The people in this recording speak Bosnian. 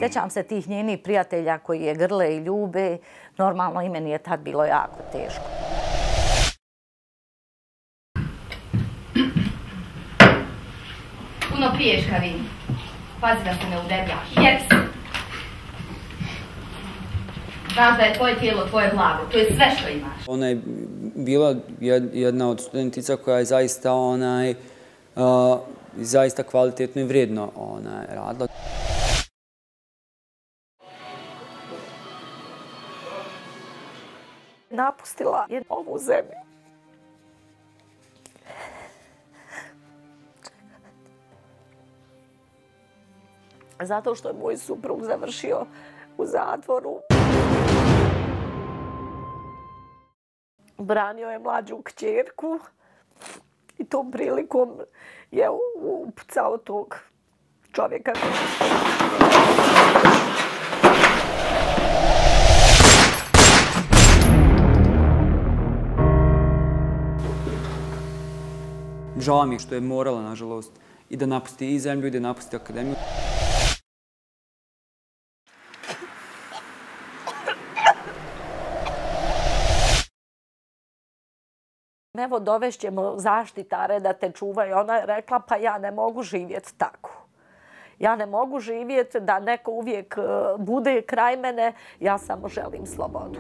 Sjećam se tih njenih prijatelja koji je grle i ljube. Normalno i meni je tad bilo jako teško. Puno piješ, Karin. Pazi da se ne udebljaš. Jeps! Znaš da je tvoje tijelo tvoje blago. To je sve što imaš. Ona je bila jedna od studentica koja je zaista kvalitetno i vrijedno radila. Napustila je ovu zemlju. Zato što je moj suprug završio u zatvoru. Branio je mlađu kćerku i tom prilikom je upucao tog čovjeka. Žao mi je što je morala, nažalost, i da napusti i zemlju i da napusti akademiju. Evo, dovešćemo zaštitare da te čuvaju. Ona je rekla, pa ja ne mogu živjeti tako. Ja ne mogu živjeti da neko uvijek bude kraj mene, ja samo želim slobodu.